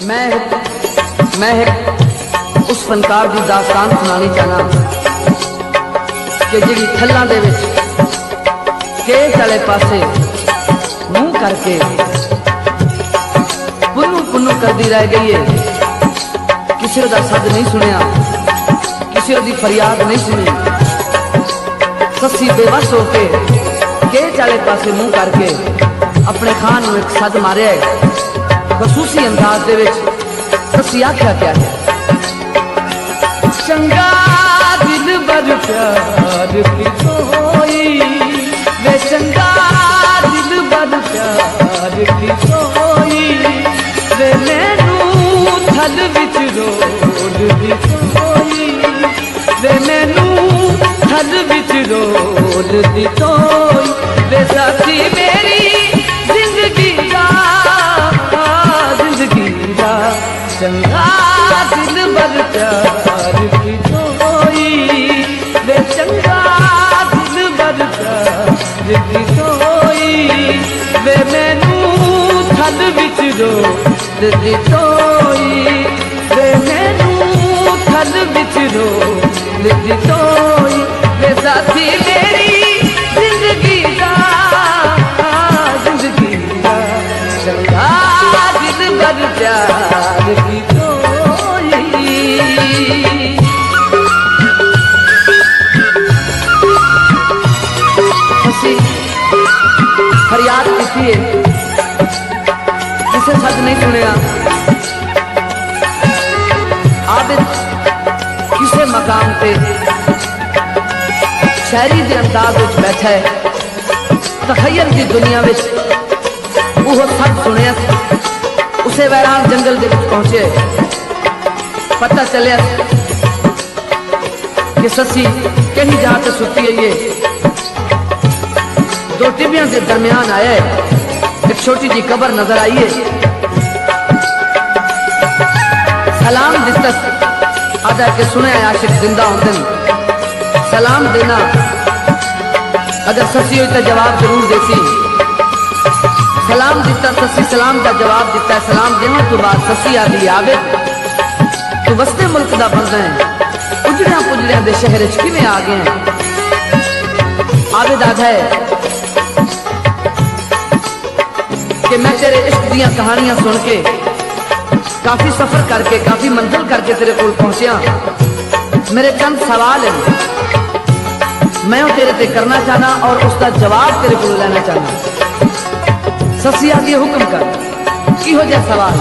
मैं उस फनकार की दास्तान सुनानी चाहना कि जी थल्लां दे विच केस वाले पासे मुंह करके पुन्नू पुन्नू करती रह गई है। किसी का सद नहीं सुनिया, किसी की फरियाद नहीं सुनी। सस्सी बेबस होके केस वाले पासे मुंह करके अपने खान में एक सद मारिया है। खसूसी अंदाज दे विच सस्सी आख्या क्या है, चंगा दिल बर प्यार की कोई वे चंगा दिल बर प्यार की कोई वे मैनू थल विच रोल दी कोई वे मैनू थल विच रोल दी कोई वे साथी मेरी जिंदगी दा चंगा दिल बर प्यार की कोई वे चंगा दिल बर प्यार की कोई वे मैनू थल विच रोल दी कोई वे मैनू थल विच रोल दी कोई वे साथी मेरी जिंदगी दा चंगा दिल बर प्यार की कोई। फरियाद की है, किसे सच नहीं सुनिया। आबिद किसे मकाम पे शायरी के अंदाज में बैठा है, तखय्युल की दुनिया में वो सब सुनिया। उसे वैरान जंगल के पहुंचे, पता चलिया कि ससी कहीं जाके सुती है। ये दो टिबियों के दरमियान आए, एक छोटी जी कब्र नजर आई है। सलाम दितस आदा के सुने आशिक जिंदा होते सलाम देना, अगर ससी हुई तो जवाब जरूर देती। सलाम दिता, ससी सलाम का जवाब दिता। सलाम देने तो बाद ससी आ गई, आबिद तू वसते मुल्क का बंदा है, उजड़िया पुजड़िया दे शहर च किवें आ गए हैं। आबिद आखा है कि मैं तेरे इश्क दियां कहानियां सुन के काफी सफर करके काफी मंजिल करके तेरे को पहुंचा। मेरे चंद सवाल हैं, मैं तेरे ते करना चाहना और उसका जवाब तेरे को लेना चाहना। ससी आगे हुक्म कर की हो जाए सवाल।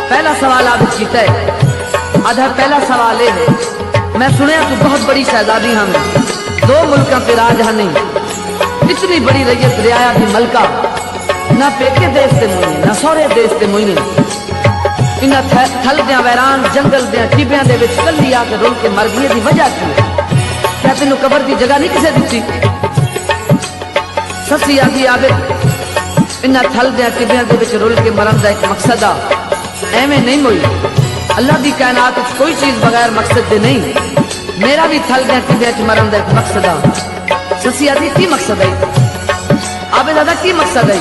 पहला सवाल आबिद कीता है, आधा पहला सवाल है मैं सुनिया तू बहुत बड़ी शहजादी हम दो मुल्कों के राज नहीं, इतनी बड़ी रैयत रियाया की मलका, ना पेके देश से मुई ना सौरे देश से मुई इन्हें थल दिया वैरान जंगल दिया टिबिया के कली आके रुल के मर गई की वजह की क्या तेन कबर की जगह नहीं किसे दी। ससी आदि आबिद इन्हें थल दिया टिबिया के रुल के मरन का एक मकसद आ, एवें नहीं मुई अल्लाह की कायनात कोई चीज बगैर मकसद दे नहीं। मेरा भी थल दिया टिबिया मरन का एक मकसद आ। ससी आदि की मकसद है, आबिद दादा की मकसद है।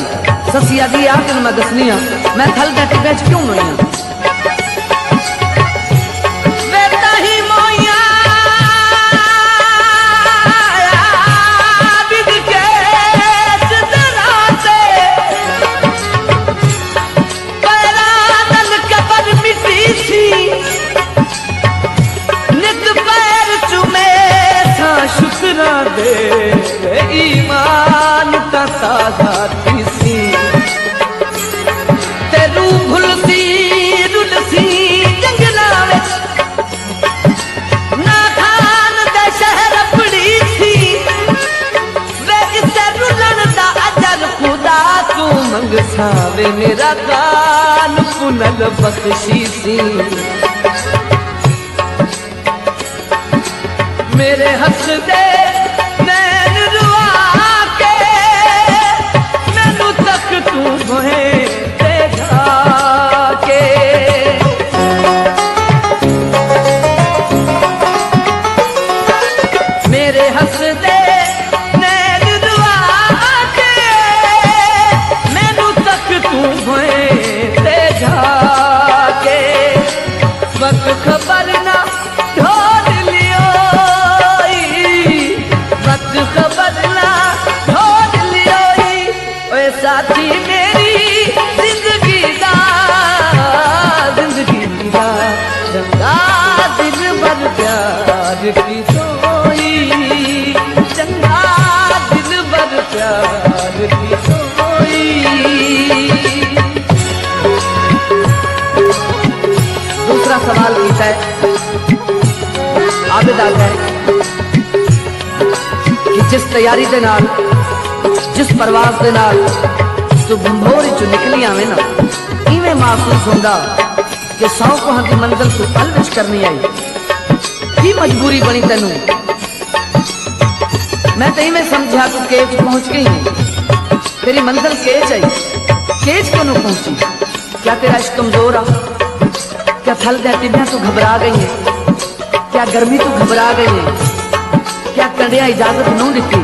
ससी आदि आ तेन मैं दसनी हाँ मैं थल दिया टिबिया क्यों मुई हाँ। ईमान का ताजा सी तेरू भुलसी रुलसी जंगला ना खान दे शहर पड़ी सी वे इसे रुलन दा अजर खुदा तू मंगसा वे मेरा कान पुनल बख्शी सी। मेरे हंस दे मेरे हंस दे नैन दुआ के मैनू तक तू होए ते जा की सोई चंगा दिलबर प्यार की सोई। दूसरा सवाल पूछा है आबिद आता है कि जिस तैयारी दे नाल जिस परवाज दे नाल तू भंभोरी चो निकली आवे ना इवें महसूस होंदा कि 100 कोहां की मंजिल तू पल विच करनी आई। की मजबूरी बनी तेनू? मैं तो इवें समझा तू केज पहुंच गई है, तेरी मंजिल केज आई। केज क्यों न पहुंची? क्या तेरा इश्क कमजोर आ? क्या थल दे टिड्डियां तू घबरा गई है? क्या गर्मी तू घबरा गई है? क्या कंडिया इजाजत नहीं दिती?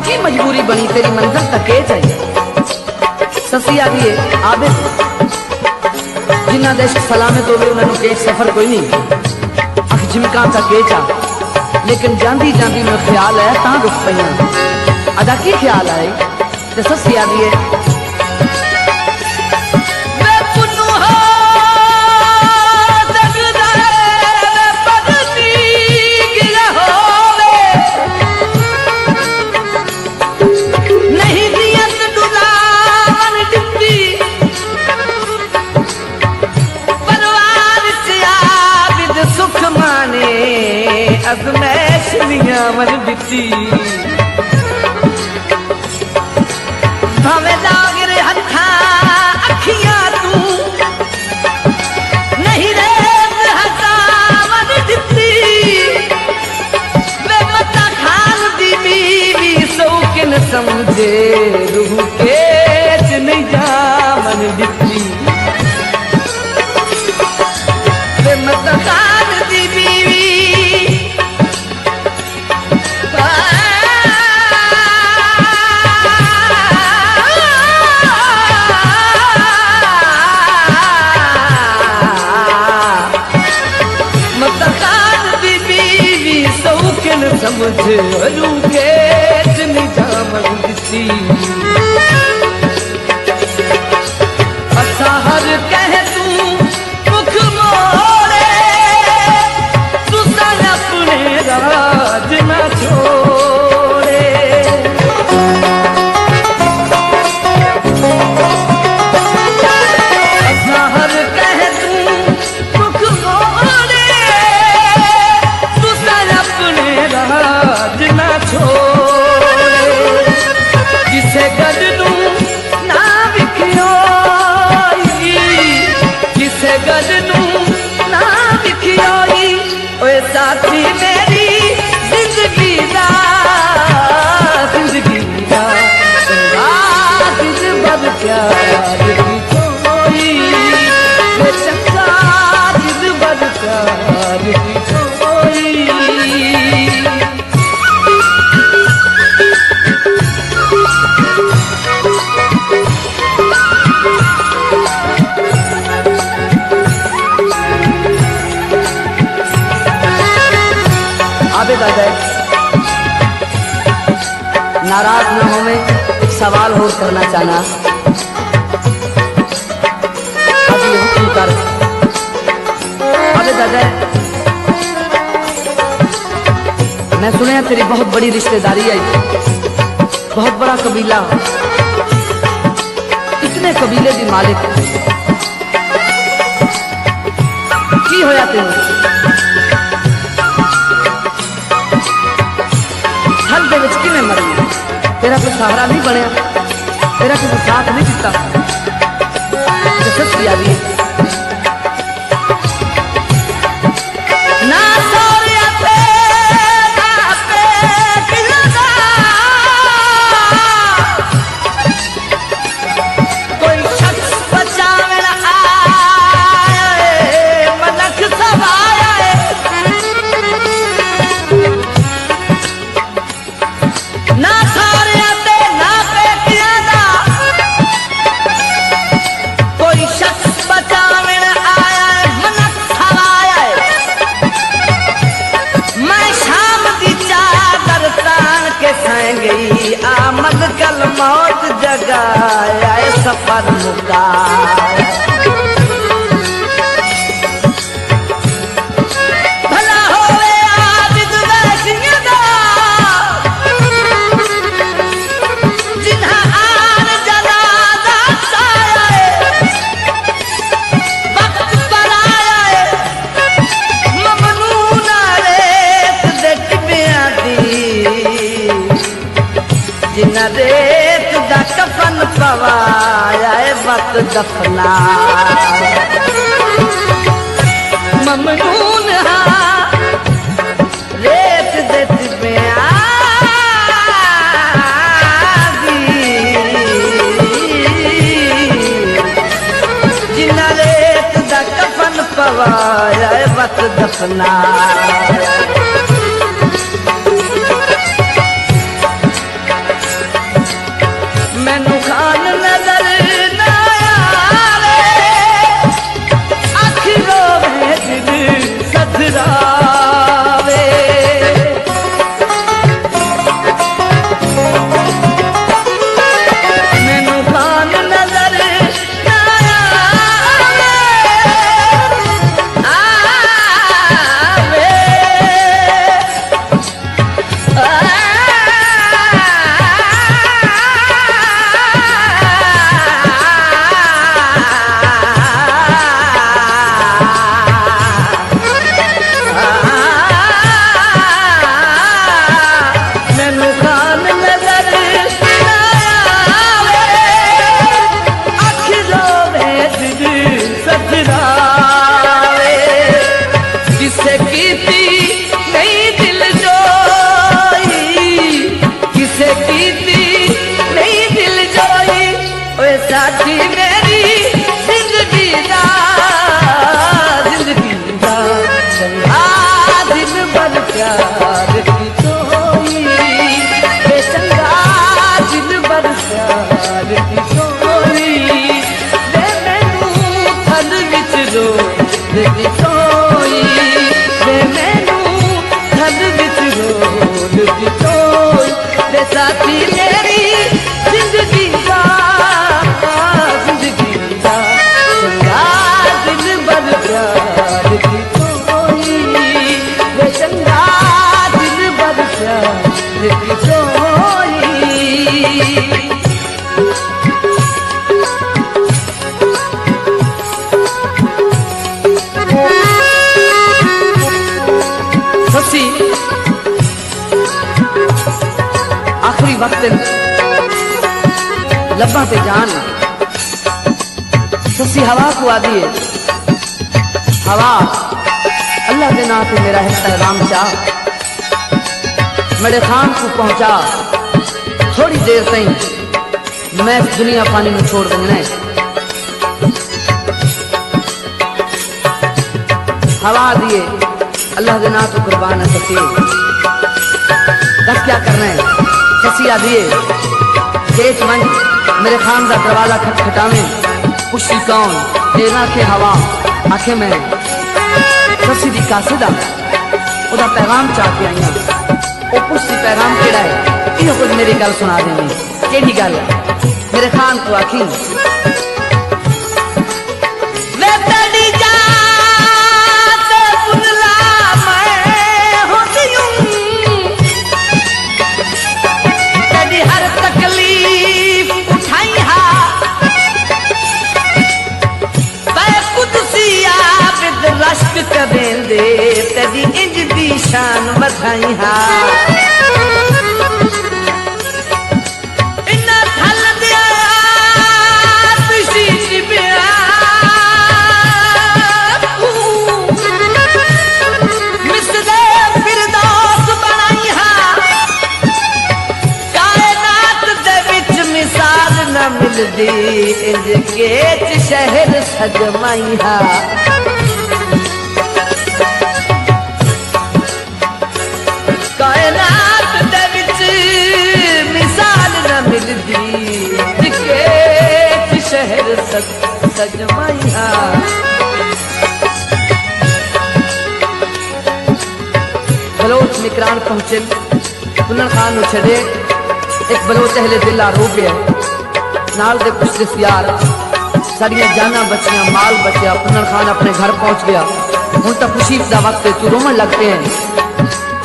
की मजबूरी बनी तेरी मंजिल तक केज आई? ससी आ गई है आबिद जिन्ना देश सलामत हो गए उन्होंने केज सफर कोई नहीं अख झिमका का केज आ। लेकिन जांदी जांदी में ख्याल है ता रुक पईयां अदा की ख्याल आए ते ससी आ गई है अज़मैशनियां मन दिती भावे लागे हथा अखियां तू नहीं रे हसा मन दिती वे मता खान दी बीवी सौकिन समझे रूह के नहीं जा मन दिती वे मता खान दी बीवी समझ रूखे निजामन दिसी असाहर कह तू मुख मोड़े तू सन अपने राज न छोड़े। असाहर कह तू मुख मोड़े तू सन अपने राज ना छोड़े किसे गल नू ना विखियोई किसे गल नू ना विखियोई ओए साथी मेरी जिंदगी दा चंगा दिल बद प्यार की सोई वे चंगा दिल बद प्यार की सोई। आबिद आ जाए नाराज न हो मैं एक सवाल और करना चाहना अभी हुक्म कर आबिद आ जाए मैं सुने तेरी बहुत बड़ी रिश्तेदारी आई बहुत बड़ा कबीला इतने कबीले की मालिक की होया तेन हल दे विच किवें मरी तेरा कोई सहारा नहीं बनया तेरा कोई साथ नहीं दिता सच्ची आ गई ना सोरिया पे ना पे किलदा कोई शख्स बचावे ना आए मनख सवाया ना सारे आते ना पे किया कोई शख्स बचा वक्त दफना ममनून रेत देती जिन्ना रेत दा कफन पवाया वक्त दफना मैनू खान नजर ना आवे आखिरों में दिल सधरावे मैनू खान नजर ना साथी मेरी जिंदगी दा चंगा दिन भर प्यार की सोई चंगा दिन भर प्यार की सोई वे मैनू थल विच रोज की सोई वे मैनू थल विच रोज की सोई वे साथी मेरी जिंदगी दा आखिरी वक्त लब्बा पे जान ससी हवा को आदि है हवा अल्लाह के नाम पे मेरा है पैगाम चाह मेरे खान को पहुंचा थोड़ी देर तक मैं दुनिया पानी में छोड़ देना है हवा दिए अल्लाह के नाम पे कुर्बान है ससी दस क्या करना है ससिया दिए तेज मन मेरे खान का दरवाजा खटखटावे पुष्टि कौन देना के हवा आखे में ससी दी कासिदा ओदा पैगाम चाह के आई वो पुष्टि पैगाम केड़ा है ये कुछ मेरी गल सुना देनी केड़ी गल मेरे खान को आखी रश्क करेंदे तेरी इंज दी शान बधाई हा इन्ना थल दिया तुसी जिबिया मिसदे फिरदौस बनाई हा कायनात दे विच मिसाल न मिलदी इंज के शहर सजमाई हा कायनात दे विच मिसाल न मिलदी दिखे शहर सजमाइया बलोच निकरान पहुंचे कुनन खान नु छड़े एक बलोच अहले दिल रो गया नाल दे कुछ रिश्तेदार साड़ियां जाना बचियां माल बचिया कुनन खान अपने घर पहुंच गया हुण तो खुशी दा वक्त है तू रोमन लगते हैं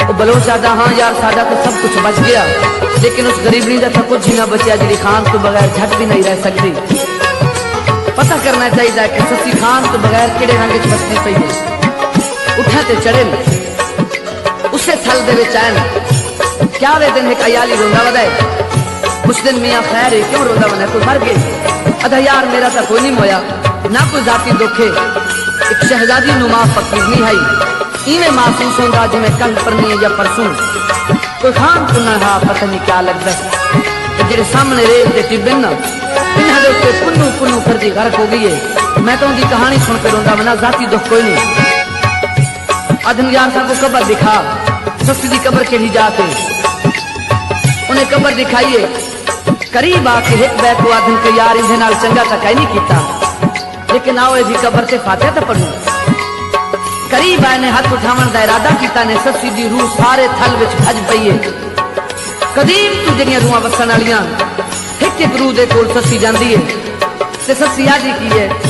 वो बलोच आदा हाँ यार साडा तो सब कुछ बच गया लेकिन उस गरीबनी का तो कुछ ही ना बचा जी खान तो बगैर झट भी नहीं रह सकती पता करना चाहिए कि ससी खान तो बगैर केड़े रंग च बसनी पई है उठा ते चढ़े उसे थल दे विच आए क्या वे दिन एक अयाली रोंदा वदा है कुछ दिन मियां खैर है क्यों रोंदा वदा कोई मर गए अदा यार मेरा तो कोई नहीं मोया ना कोई जाती दुखे एक शहजादी नुमा फकीर नहीं है इवें महसूस होगा जिमें कल परनी या परसों कोई खान पुना हा पता नहीं क्या लगता जेरे सामने रेल के टिब्बन इन्हां दे उत्ते पुन्नू पुन्नू फर्जी गर्क हो गई है मैं तो उनकी कहानी सुन के रोंदा वना जाती दुख कोई नहीं अदन यार सा को कब्र दिखा सस्ती दी कब्र के ही जाके उन्हें कब्र दिखाइए करीब आके एक बैठ को आदन के यार इन्हें नाल चंगा सा कहीं नहीं कीता लेकिन आओ भी कब्र से फातिहा तो पढ़ू करीब आए ने हाथ उठावन का इरादा कीता ने सस्सी दी रूह सारे थल विच भज पई है कदीम तू जड़ियां रूहां वसन वालियां एक एक रूह दे कोल सस्सी जांदी है ते सस्सी आदी की है